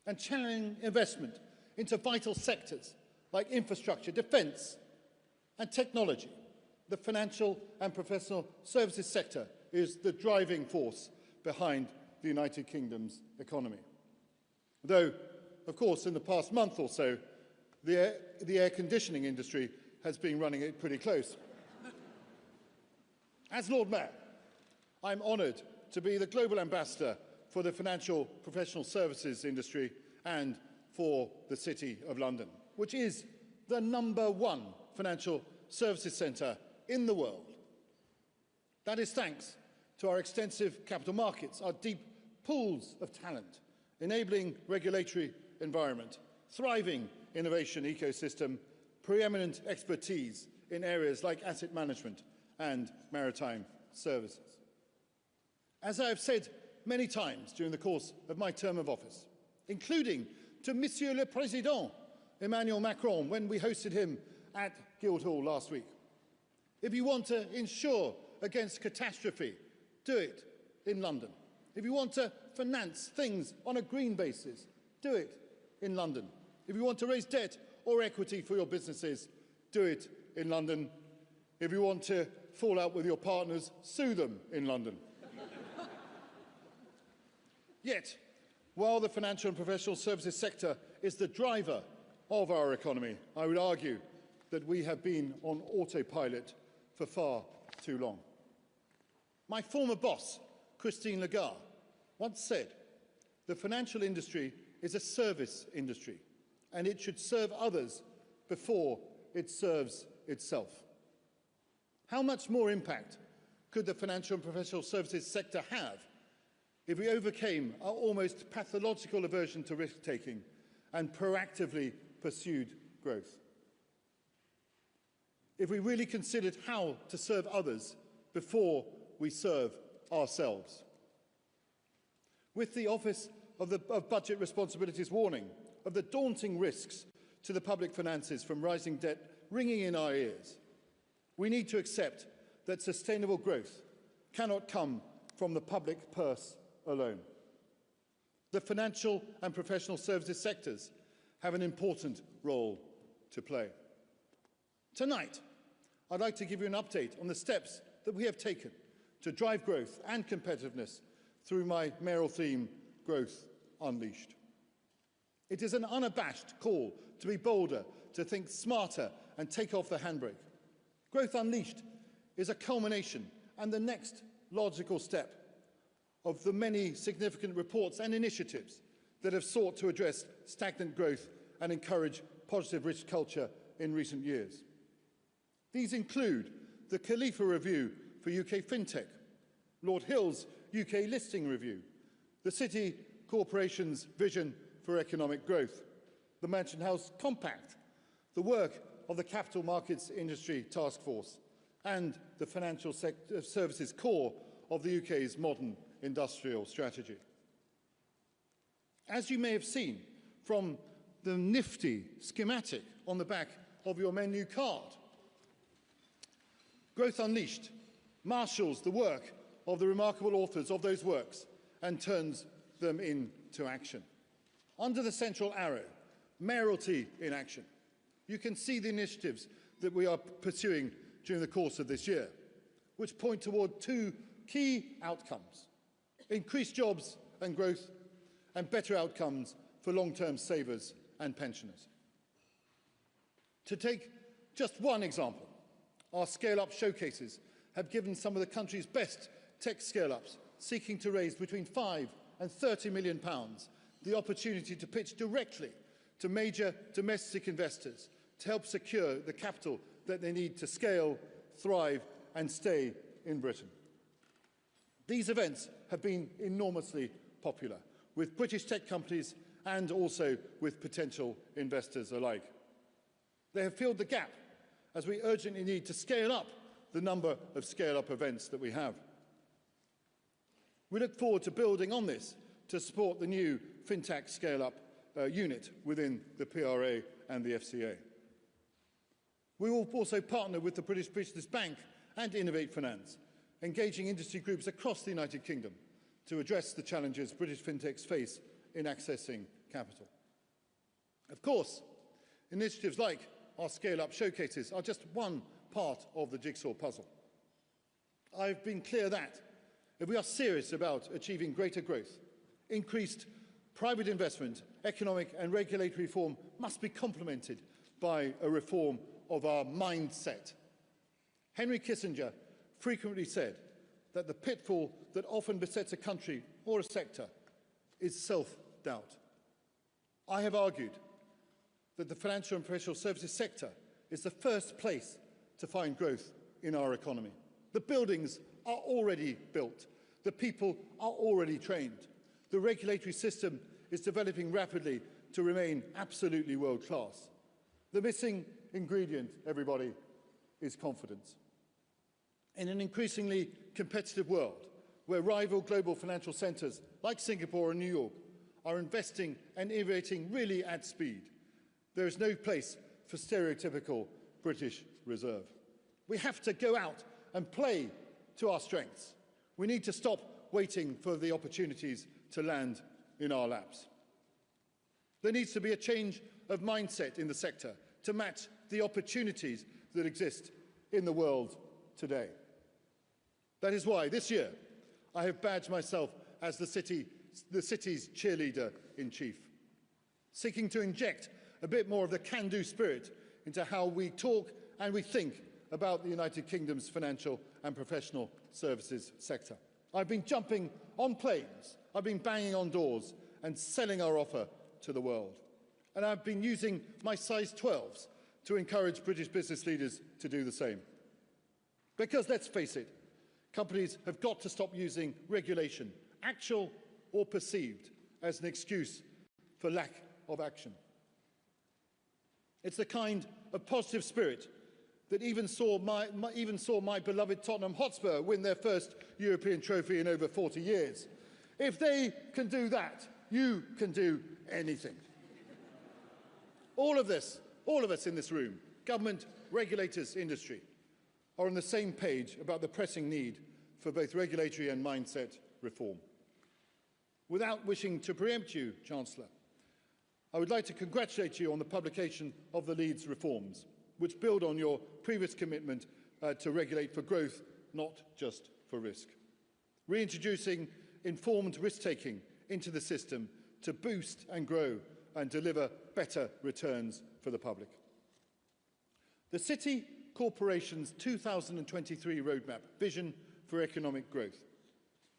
and channeling investment into vital sectors like infrastructure, defence and technology. The financial and professional services sector is the driving force behind the United Kingdom's economy. Though, of course, in the past month or so, the air conditioning industry has been running it pretty close. As Lord Mayor, I'm honoured to be the global ambassador for the financial professional services industry and for the City of London, which is the #1 financial services centre in the world. That is thanks to our extensive capital markets, our deep pools of talent, enabling regulatory environment, thriving innovation ecosystem, preeminent expertise in areas like asset management and maritime services. As I have said many times during the course of my term of office, including to Monsieur le Président Emmanuel Macron when we hosted him at Guildhall last week, if you want to insure against catastrophe, do it in London. If you want to finance things on a green basis, do it in London. If you want to raise debt or equity for your businesses, do it in London. If you want to fall out with your partners, sue them in London. Yet, while the financial and professional services sector is the driver of our economy, I would argue that we have been on autopilot for far too long. My former boss, Christine Lagarde, once said, "The financial industry is a service industry, and it should serve others before it serves itself." How much more impact could the financial and professional services sector have if we overcame our almost pathological aversion to risk-taking and proactively pursued growth? If we really considered how to serve others before we serve ourselves. With the Office of Budget Responsibility's warning of the daunting risks to the public finances from rising debt ringing in our ears, we need to accept that sustainable growth cannot come from the public purse alone. The financial and professional services sectors have an important role to play. Tonight, I'd like to give you an update on the steps that we have taken to drive growth and competitiveness through my mayoral theme, Growth Unleashed. It is an unabashed call to be bolder, to think smarter and take off the handbrake. Growth Unleashed is a culmination and the next logical step of the many significant reports and initiatives that have sought to address stagnant growth and encourage positive risk culture in recent years. These include the Khalifa Review for UK FinTech, Lord Hill's UK Listing Review, the City Corporation's Vision for Economic Growth, the Mansion House Compact, the work of the Capital Markets Industry Task Force, and the financial services core of the UK's modern industrial strategy. As you may have seen from the nifty schematic on the back of your menu card, Growth Unleashed marshals the work of the remarkable authors of those works and turns them into action. Under the central arrow, Mayoralty in Action, you can see the initiatives that we are pursuing during the course of this year, which point toward two key outcomes: increased jobs and growth, and better outcomes for long-term savers and pensioners. To take just one example, our scale-up showcases have given some of the country's best tech scale-ups seeking to raise between £5 and £30 million the opportunity to pitch directly to major domestic investors to help secure the capital that they need to scale, thrive and stay in Britain. These events have been enormously popular with British tech companies and also with potential investors alike. They have filled the gap as we urgently need to scale up the number of scale-up events that we have. We look forward to building on this to support the new FinTech scale-up unit within the PRA and the FCA. We will also partner with the British Business Bank and Innovate Finance, engaging industry groups across the United Kingdom to address the challenges British fintechs face in accessing capital. Of course, initiatives like our scale-up showcases are just one part of the jigsaw puzzle. I've been clear that if we are serious about achieving greater growth, increased private investment, economic and regulatory reform must be complemented by a reform of our mindset. Henry Kissinger frequently said that the pitfall that often besets a country or a sector is self-doubt. I have argued that the financial and professional services sector is the first place to find growth in our economy. The buildings are already built. The people are already trained. The regulatory system is developing rapidly to remain absolutely world-class. The missing ingredient, everybody, is confidence. In an increasingly competitive world, where rival global financial centres like Singapore and New York are investing and innovating really at speed, there is no place for stereotypical British reserve. We have to go out and play to our strengths. We need to stop waiting for the opportunities to land in our laps. There needs to be a change of mindset in the sector to match the opportunities that exist in the world today. That is why this year I have badged myself as the city's cheerleader-in-chief, seeking to inject a bit more of the can-do spirit into how we talk and we think about the United Kingdom's financial and professional services sector. I've been jumping on planes, I've been banging on doors and selling our offer to the world. And I've been using my size 12s to encourage British business leaders to do the same. Because let's face it, companies have got to stop using regulation, actual or perceived, as an excuse for lack of action. It's the kind of positive spirit that even saw my beloved Tottenham Hotspur win their first European trophy in over 40 years. If they can do that, you can do anything. All of us in this room, government, regulators, industry, are on the same page about the pressing need for both regulatory and mindset reform. Without wishing to preempt you, Chancellor, I would like to congratulate you on the publication of the Leeds reforms, which build on your previous commitment to regulate for growth, not just for risk. Reintroducing informed risk-taking into the system to boost and grow and deliver better returns for the public. The City Corporation's 2023 roadmap, Vision for Economic Growth,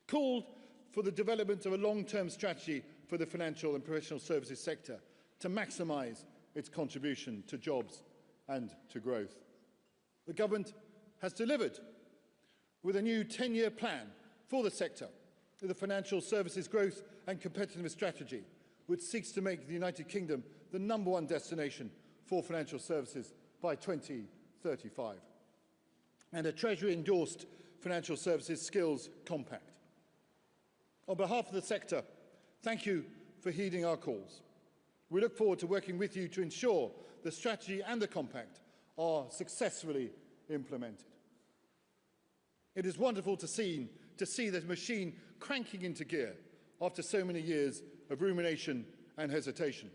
called for the development of a long-term strategy for the financial and professional services sector to maximise its contribution to jobs and to growth. The government has delivered with a new 10-year plan for the sector, with a financial services growth and competitiveness strategy, which seeks to make the United Kingdom the #1 destination for financial services by 2035, and a Treasury-endorsed Financial Services Skills Compact. On behalf of the sector, thank you for heeding our calls. We look forward to working with you to ensure the strategy and the compact are successfully implemented. It is wonderful to see the machine cranking into gear after so many years of rumination and hesitation,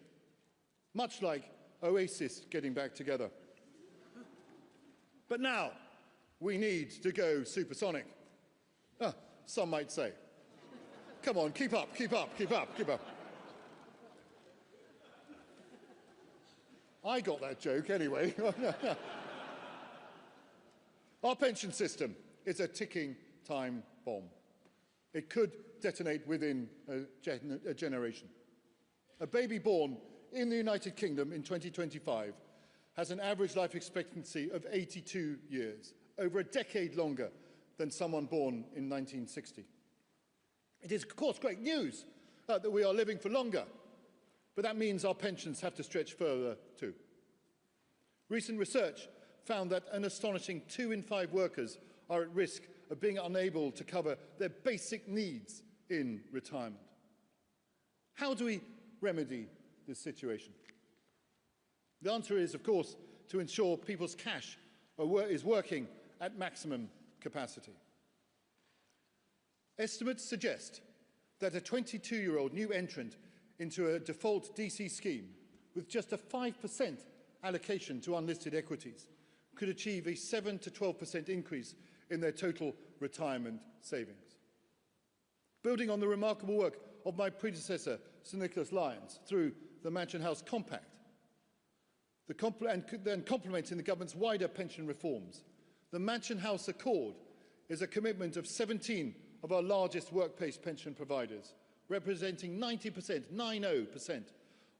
much like Oasis getting back together. But now we need to go supersonic. Some might say. Come on, keep up, keep up, keep up, keep up. I got that joke anyway. Our pension system is a ticking time bomb. It could detonate within a generation. A baby born in the United Kingdom in 2025 has an average life expectancy of 82 years, over a decade longer than someone born in 1960. It is, of course, great news that we are living for longer, but that means our pensions have to stretch further too. Recent research found that an astonishing 2 in 5 workers are at risk of being unable to cover their basic needs in retirement. How do we remedy this situation? The answer is, of course, to ensure people's cash is working at maximum capacity. Estimates suggest that a 22-year-old new entrant into a default DC scheme with just a 5% allocation to unlisted equities could achieve a 7 to 12% increase in their total retirement savings. Building on the remarkable work of my predecessor, Sir Nicholas Lyons, through the Mansion House Compact, and then complementing the government's wider pension reforms, the Mansion House Accord is a commitment of 17 of our largest workplace pension providers, representing 90%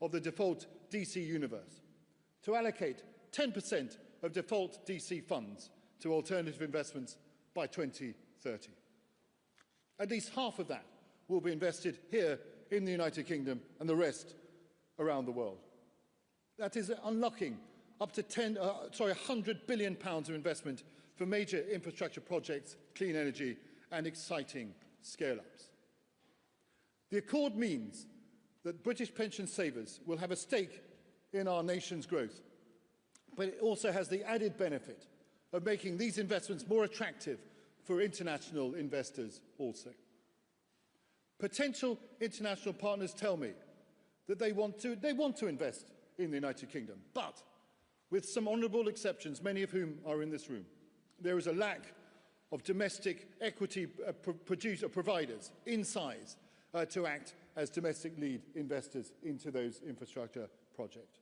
of the default DC universe, to allocate 10% of default DC funds to alternative investments by 2030. At least half of that will be invested here in the United Kingdom and the rest around the world. That is unlocking up to £100 billion of investment for major infrastructure projects, clean energy and exciting scale-ups. The Accord means that British pension savers will have a stake in our nation's growth, but it also has the added benefit of making these investments more attractive for international investors also. Potential international partners tell me that they want to invest in the United Kingdom, but with some honourable exceptions, many of whom are in this room, there is a lack of domestic equity providers in size to act as domestic lead investors into those infrastructure projects.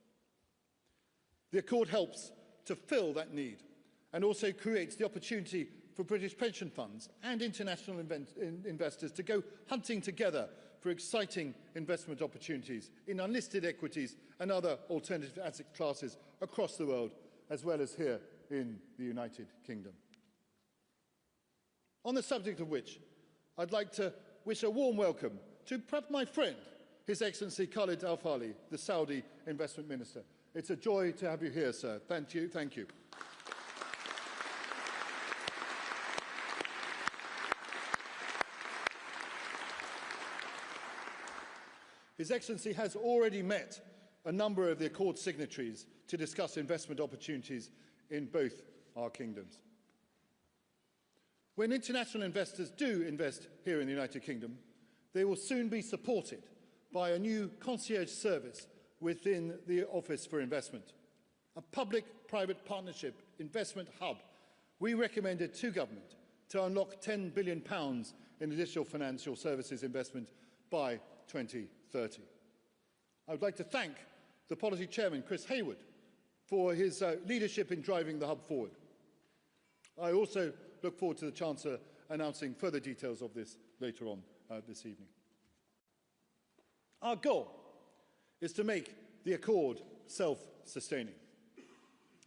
The Accord helps to fill that need and also creates the opportunity for British pension funds and international investors to go hunting together for exciting investment opportunities in unlisted equities and other alternative asset classes across the world, as well as here in the United Kingdom. On the subject of which, I'd like to wish a warm welcome to perhaps my friend, His Excellency Khalid Al Falih, the Saudi Investment Minister. It's a joy to have you here, sir. Thank you. Thank you. His Excellency has already met a number of the Accord signatories to discuss investment opportunities in both our kingdoms. When international investors do invest here in the United Kingdom, they will soon be supported by a new concierge service within the Office for Investment, a public-private partnership investment hub we recommended to government to unlock £10 billion in additional financial services investment by 2030. I would like to thank the Policy Chairman, Chris Hayward, for his leadership in driving the hub forward. I also look forward to the Chancellor announcing further details of this later on this evening. Our goal is to make the Accord self-sustaining.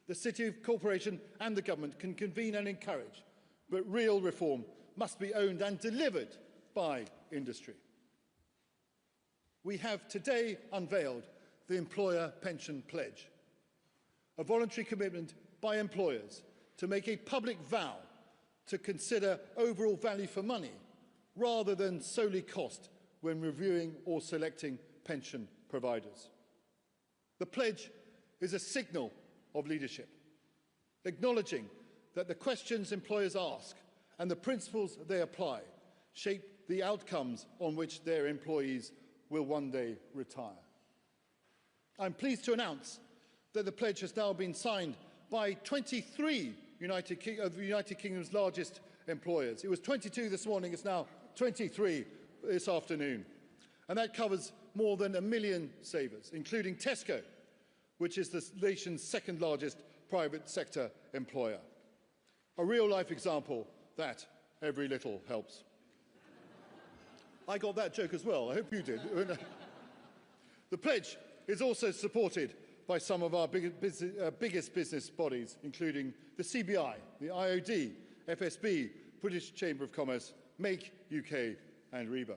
The City Corporation and the Government can convene and encourage, but real reform must be owned and delivered by industry. We have today unveiled the Employer Pension Pledge, a voluntary commitment by employers to make a public vow to consider overall value for money rather than solely cost when reviewing or selecting pension providers. The pledge is a signal of leadership, acknowledging that the questions employers ask and the principles they apply shape the outcomes on which their employees will one day retire. I'm pleased to announce that the pledge has now been signed by 23 of the United Kingdom's largest employers. It was 22 this morning, it's now 23 this afternoon. And that covers more than 1 million savers, including Tesco, which is the nation's second largest private sector employer. A real-life example that every little helps. I got that joke as well. I hope you did. The pledge is also supported by some of our biggest business bodies, including the CBI, the IOD, FSB, British Chamber of Commerce, Make UK and REBA.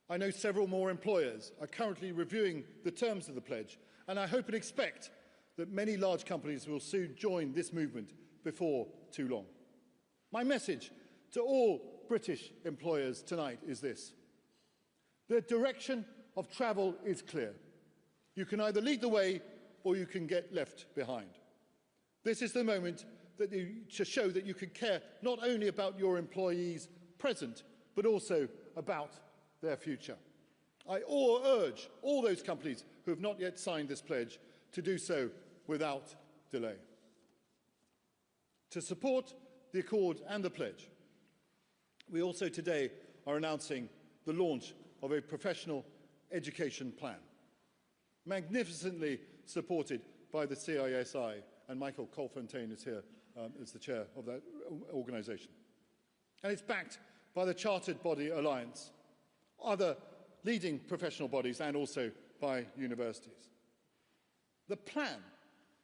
I know several more employers are currently reviewing the terms of the pledge, and I hope and expect that many large companies will soon join this movement before too long. My message to all British employers tonight is this: the direction of travel is clear. You can either lead the way or you can get left behind. This is the moment to show that you can care not only about your employees' present, but also about their future. I urge all those companies who have not yet signed this pledge to do so without delay. To support the Accord and the pledge, we also today are announcing the launch of a professional education plan, magnificently supported by the CISI, and Michael Colfontaine is here as the chair of that organisation. And it's backed by the Chartered Body Alliance, other leading professional bodies, and also by universities. The plan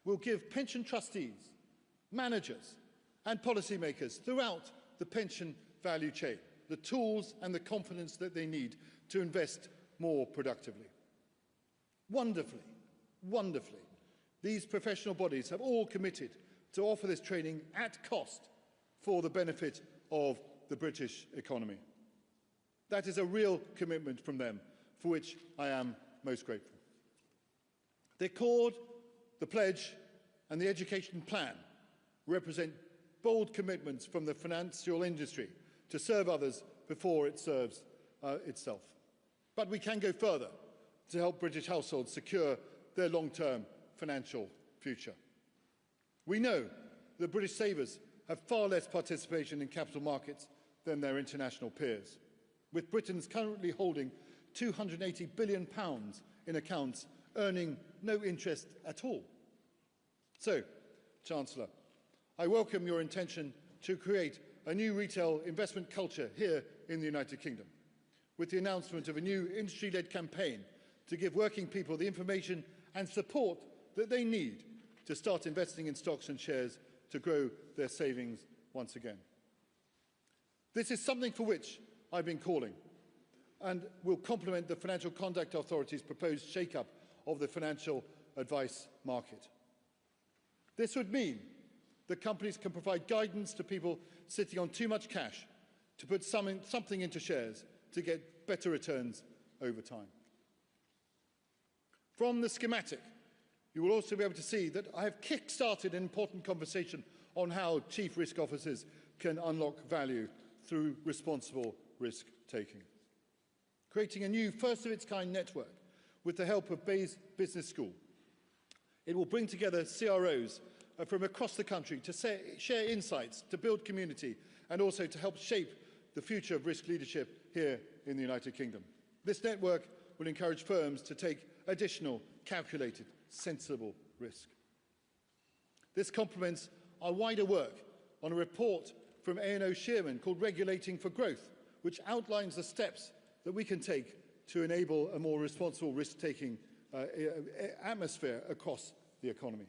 will give pension trustees, managers and policymakers throughout the pension value chain the tools and the confidence that they need to invest more productively. Wonderfully, these professional bodies have all committed to offer this training at cost for the benefit of the British economy. That is a real commitment from them, for which I am most grateful. The Accord, the Pledge and the Education Plan represent bold commitments from the financial industry to serve others before it serves itself. But we can go further to help British households secure their long-term financial future. We know that British savers have far less participation in capital markets than their international peers, with Britons currently holding £280 billion in accounts earning no interest at all. So, Chancellor, I welcome your intention to create a new retail investment culture here in the United Kingdom, with the announcement of a new industry-led campaign to give working people the information and support that they need to start investing in stocks and shares to grow their savings once again. This is something for which I've been calling and will complement the Financial Conduct Authority's proposed shake-up of the financial advice market. This would mean that companies can provide guidance to people sitting on too much cash to put something into shares to get better returns over time. From the schematic, you will also be able to see that I have kick-started an important conversation on how chief risk officers can unlock value through responsible risk-taking. Creating a new first-of-its-kind network with the help of BoE's Business School. It will bring together CROs from across the country to share insights, to build community, and also to help shape the future of risk leadership here in the United Kingdom. This network will encourage firms to take additional, calculated, sensible risk. This complements our wider work on a report from A&O Shearman called Regulating for Growth, which outlines the steps that we can take to enable a more responsible risk-taking atmosphere across the economy.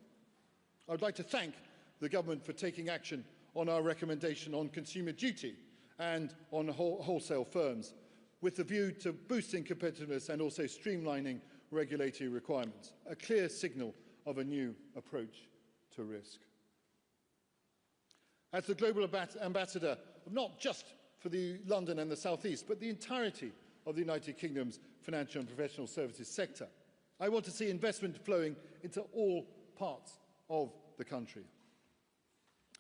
I would like to thank the government for taking action on our recommendation on consumer duty and on wholesale firms, with the view to boosting competitiveness and also streamlining regulatory requirements, a clear signal of a new approach to risk. As the global ambassador, not just for London and the South East, but the entirety of the United Kingdom's financial and professional services sector, I want to see investment flowing into all parts of the country.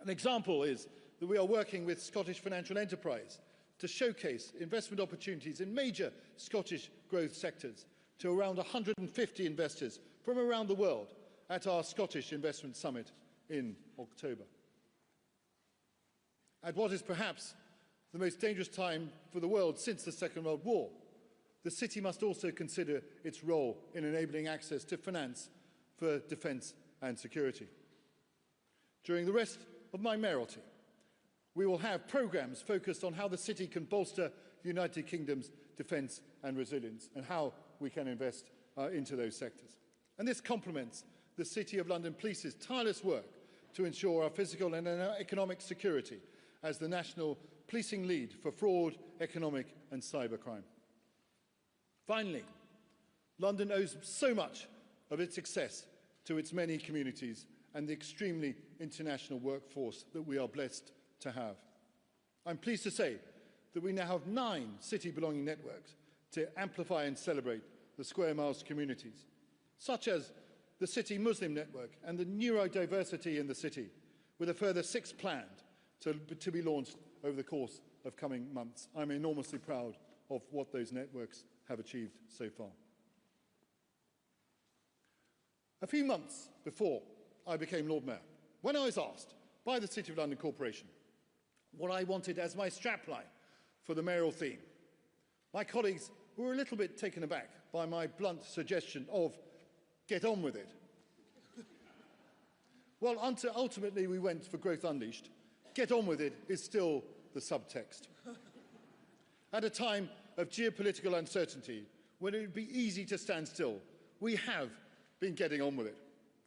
An example is that we are working with Scottish Financial Enterprise to showcase investment opportunities in major Scottish growth sectors to around 150 investors from around the world at our Scottish Investment Summit in October. At what is perhaps the most dangerous time for the world since the Second World War, the city must also consider its role in enabling access to finance for defence and security. During the rest of my mayoralty, we will have programmes focused on how the city can bolster the United Kingdom's defence and resilience and how we can invest into those sectors. And this complements the City of London Police's tireless work to ensure our physical and economic security as the national policing lead for fraud, economic and cybercrime. Finally, London owes so much of its success to its many communities and the extremely international workforce that we are blessed to have. I'm pleased to say that we now have 9 city-belonging networks to amplify and celebrate the square miles communities, such as the City Muslim Network and the neurodiversity in the city, with a further 6 planned to be launched over the course of coming months. I'm enormously proud of what those networks have achieved so far. A few months before I became Lord Mayor, when I was asked by the City of London Corporation what I wanted as my strapline for the mayoral theme, my colleagues were a little bit taken aback by my blunt suggestion of "get on with it." Well, ultimately we went for Growth Unleashed. Get on with it is still the subtext. At a time of geopolitical uncertainty, when it would be easy to stand still, we have been getting on with it,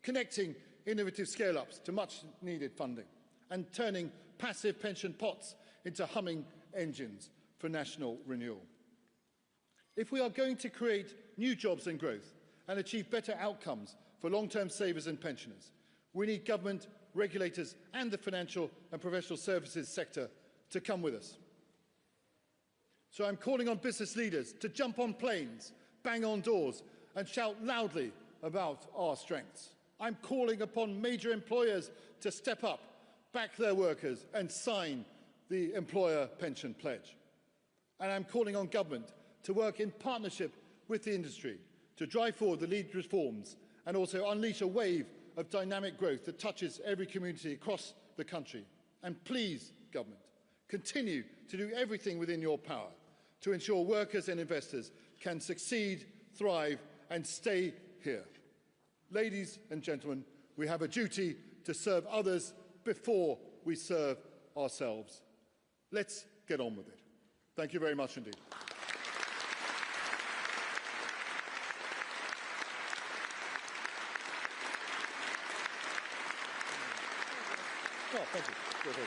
connecting innovative scale-ups to much-needed funding and turning passive pension pots into humming engines for national renewal. If we are going to create new jobs and growth and achieve better outcomes for long-term savers and pensioners, we need government, regulators and the financial and professional services sector to come with us. So I'm calling on business leaders to jump on planes, bang on doors and shout loudly about our strengths. I'm calling upon major employers to step up, back their workers and sign the employer pension pledge. And I'm calling on government to work in partnership with the industry to drive forward the lead reforms and also unleash a wave of dynamic growth that touches every community across the country. And please, government, continue to do everything within your power to ensure workers and investors can succeed, thrive and stay here. Ladies and gentlemen, we have a duty to serve others before we serve ourselves. Let's get on with it. Thank you very much indeed. Oh, thank you. Thank you.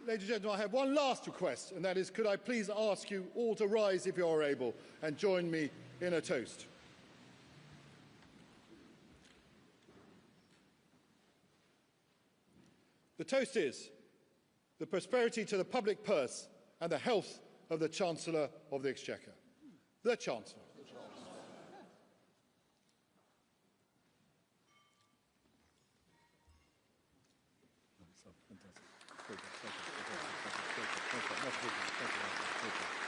Ladies and gentlemen, I have one last request, and that is, could I please ask you all to rise if you are able and join me in a toast. The toast is the prosperity to the public purse and the health of the Chancellor of the Exchequer. The Chancellor. Thank you.